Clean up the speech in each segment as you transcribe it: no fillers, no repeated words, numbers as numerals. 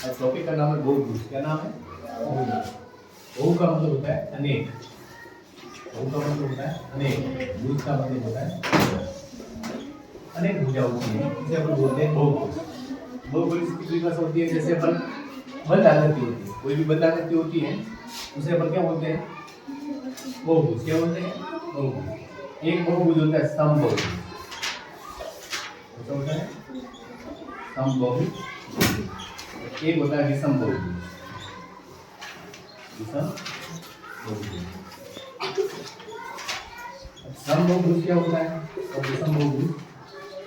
आज टॉपिक का नाम है बहुभुज। क्या नाम है? बहुभुज। बहु का मतलब होता है अनेक, बहु का मतलब होता है अनेक, भुज का मतलब होता है अनेक भुजा होती है, इसे अपन बोलते हैं बहुभुज। बहुभुज की परिभाषा होती है जैसे अपन बंद आकृति होती है, कोई भी बंद आकृति होती है उसे अपन क्या बोलते हैं? बहुभुज। क्या बोलते हैं? बहुभुज। एक बहुभुज होता है समबाहुभुज। कैसा होता है? समबाहुभुज। एक होता है विषमबाहुभुज। विषमबाहुभुज। समबाहुभुज क्या होता है और विषमबाहुभुज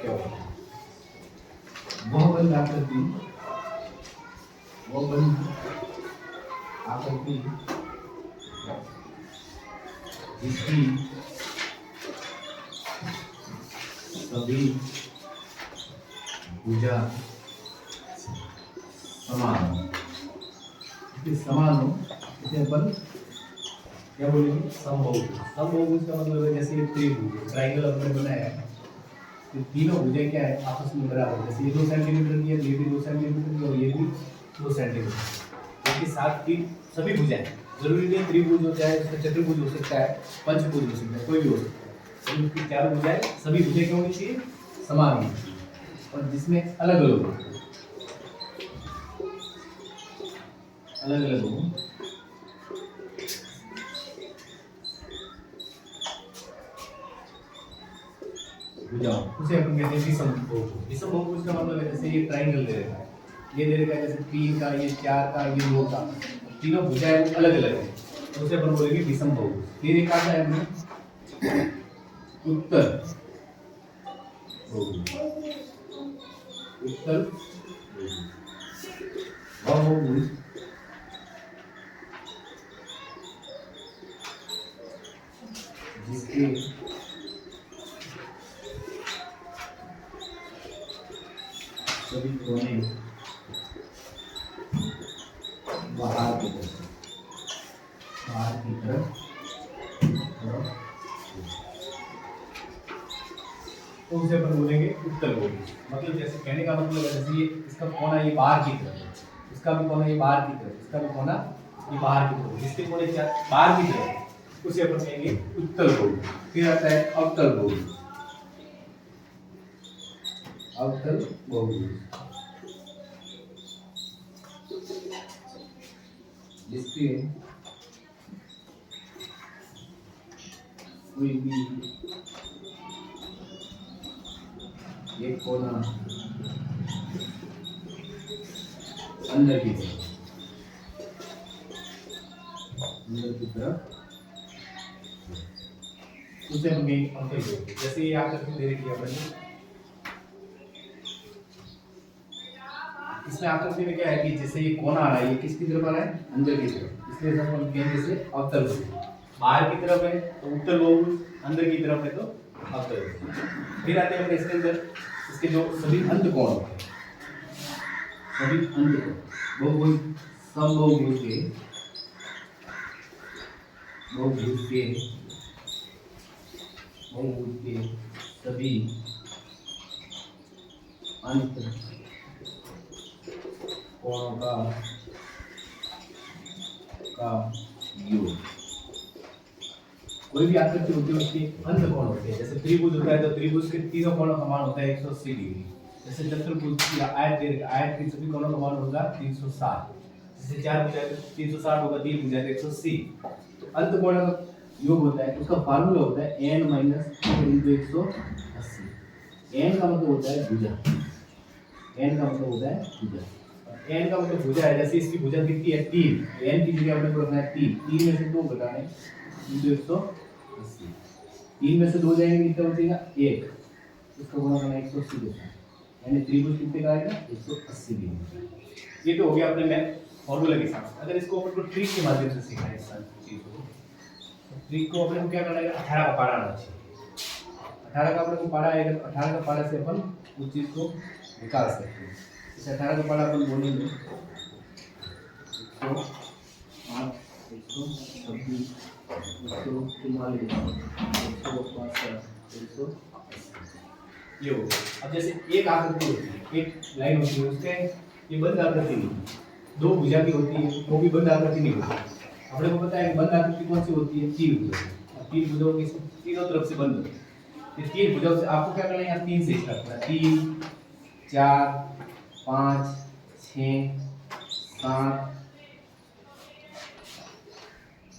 क्या होता है? वह बंद आकृति, वह बंद आकृति जिसकी सभी भुजा समान हो, समान हो, इसे अपन क्या बोलेंगे? समबाहुभुज। समबाहुभुज का मतलब है जैसे ये त्रिभुज, ट्रायंगल हमने बनाया है, तो तीनों भुजाएं क्या है? आपस में बराबर। जैसे ये 2 सेंटीमीटर की है, ये भी 2 सेंटीमीटर की और ये भी 2 सेंटीमीटर। इसके साथ की सभी भुजाएं, जरूरी नहीं त्रिभुज हो जाए, उसका चतुर्भुज हो सकता है, पंचभुज हो सकता है, कोई भी हो सकता है, इनकी चारों भुजाएं, सभी भुजाएं क्या होनी चाहिए? समान होनी चाहिए, और जिसमें अलग अलग हो, अलग अलग हो, भुजाओं उसे अपन कहते हैं विषमबाहुभुज। विषमबाहुभुज का मतलब है जैसे ये ट्रायंगल दे रखा है, ये दे रखा है जैसे 3 का, ये 4 का, ये 2 का, तीनों भुजाएं अलग अलग है, तो उसे अपन बोलेंगे विषमबाहुभुज। फिर एक आता है अपने उत्तर बहुभुज। उत्तर बहुभुज जिसके सभी कोने बाहर की तरफ, बाहर की तरफ, तो उसे अपन बोलेंगे उत्तर बहुभुज। मतलब जैसे कहने का मतलब है जैसे ये इसका कोना ये बाहर की तरफ है, इसका भी कोना ये बाहर की तरफ, इसका भी कोना ये बाहर की तरफ, जिसके कोने क्या बाहर की तरफ, उसे अपन कहेंगे उत्तर बहुभुज। फिर आता है अवतल बहुभुज। अवतल बहुभुज जिसके कोई भी एक कोना अंदर की तरफ, अंदर की तरफ, उसे हम कहेंगे अवतल बहुभुज। जैसे ये आकृति दे रखी है अपनी, इसमें आकृति में क्या है कि जैसे ये कोना आ रहा है, ये किसकी तरफ आ रहा है? अंदर की तरफ, इसलिए सब हम कहेंगे इसे अवतल बहुभुज। बाहर की तरफ है तो उत्तल बहुभुज, अंदर की तरफ है तो अवतल बहुभुज। फिर आते हैं इसके अंदर इसके जो सभी अंत कोण होते हैं, सभी अंत कोण बहुभुज, समबाहुभुज के, बहुभुज के, बहुभुज के सभी अंत कोणों का योग। कोई भी आकृति होती है उसके अंत कोण होते हैं। जैसे त्रिभुज होता है तो त्रिभुज के तीनों कोणों का मान होता है 180 डिग्री। जैसे चतुर्भुज या आयत के सभी कोणों का मान होगा 360। जैसे 4 भुजा 360 होगा, 3 भुजा 180। तो अंत कोण का योग होता है, उसका फार्मूला होता है n - 180। n का मतलब होता है भुजा, n का मतलब होता है भुजा, n का मतलब भुजा है। जैसे इसकी भुजा कितनी है? 3, n की जगह अपने को रखना है 3, 3 में से 2 घटाने 180, 3 में से 2 जाएंगे कितना बचेगा? 1, इसका गुणा करना 180 के साथ, यानी त्रिभुज कितने का आएगा? 180 डिग्री। ये तो हो गया अपने में फॉर्मूला के साथ। अगर इसको अपन को ट्रिक के माध्यम से सीखना है इस चीज को, तो ट्रिक को अपने को क्या करना है? 18 का पारा आना चाहिए। 18 का अपने को पारा आएगा, 18 का पारा से अपन उस चीज को निकाल सकते हैं। इस 18 का पारा अपन बोलेंगे 108, 126, 144, 162, ये हो। अब जैसे एक आकृति होती है, एक लाइन होती है, उसके ये बंद आकृति नहीं, दो भुजा की होती है वो भी बंद आकृति नहीं होती। अपने को पता है बंद आकृति कौन सी होती है, तीन भुजा। तीन भुजाओं की तीनों तरफ से बंद होती है। ये तीन भुजाओं से आपको क्या करना है, यहाँ तीन से स्टार्ट करना है। 3 4 5 6 7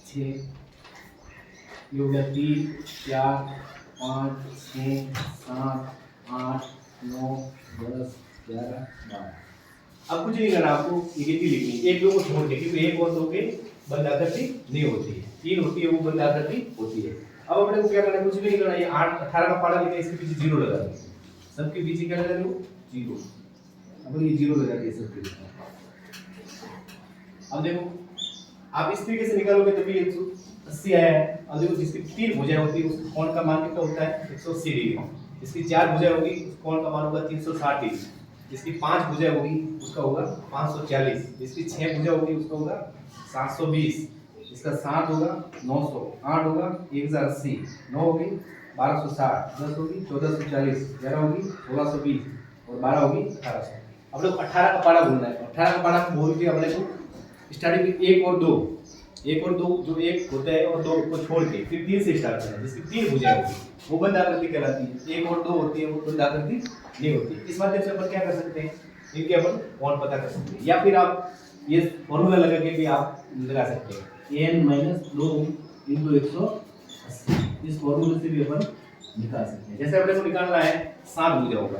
6, ये हो गया 3 4 5 6 7 8 9 10 11 12। अब कुछ नहीं करना, आपको ये कितनी लिखनी है, एक दो को छोड़ के, क्योंकि एक और दो के बंद आकृति नहीं होती है, तीन होती है वो बंद आकृति होती है। अब अपने को क्या करना है, कुछ भी नहीं करना, ये 8 18 का पारा लिखा है, इसके पीछे 0 लगा दो, सबके पीछे क्या लगा दो 0। अब ये 0 लगा दिया सबके पीछे। अब देखो आप इस तरीके से निकालोगे तभी 180 आया है। अब देखो जिसकी तीन भुजाएं होती है उसके कोण का मान कितना होता है 180 डिग्री। जिसकी चार भुजाएं होगी उस कोण का मान होगा 360 डिग्री। जिसकी पांच भुजाएं होगी उसका होगा 540। जिसकी छह भुजाएं होगी उसका होगा 720। इसका 7 होगा 900, 8 होगा 1080, 9 होगी 1260, 10 होगी 1440, 11 होगी 1620 और 12 होगी 1800। अब लोग 18 का पारा बोलना है। 18 का पारा बोल के अपने को स्टार्टिंग में एक और दो जो एक होता है और दो को छोड़ के फिर तीन से स्टार्ट करना है। जिसकी तीन भुजाएं होगी वो बंद आकृति कहलाती है। एक और दो होती है वो बंद आकृति नहीं होती। इस माध्यम से अपन क्या कर सकते हैं, इनके अपन कोण पता कर सकते हैं, या फिर आप ये फॉर्मूला लगा के भी आप लगा सकते हैं n-2 × 180। इस फॉर्मूले से भी अपन निकाल सकते हैं। जैसे अपने को निकालना है 7 भुजाओं का।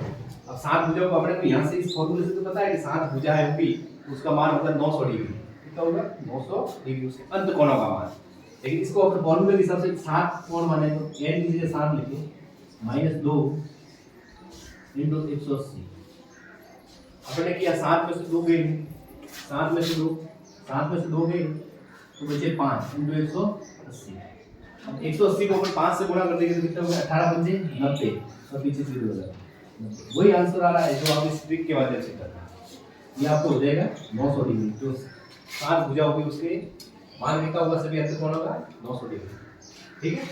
अब 7 भुजाओं को अपने को यहाँ से इस फॉर्मूले से तो पता है कि 7 भुजा है भी उसका मान होगा 900 डिग्री। कितना होगा 900 डिग्री उसके अंत कोणों का मान। लेकिन इसको अपने फॉर्मूले के हिसाब से 7 कोण माने तो n की जगह 7 लिखे -2 × 180। अपने किया 7 में से 2 गए, 7 में से 2 गए तो बचे 5 × 180। अब 180 को अपन 5 से गुणा कर देंगे तो कितना होगा 18 पंजे 90 और पीछे 0 हो जाएगा। वही आंसर आ रहा है जो आप इस ट्रिक के माध्यम से करना है। ये आपको हो जाएगा 900 डिग्री। जो 7 भुजा होगी उसके मान कितना होगा सभी अंत कोणों का 900 डिग्री। ठीक है।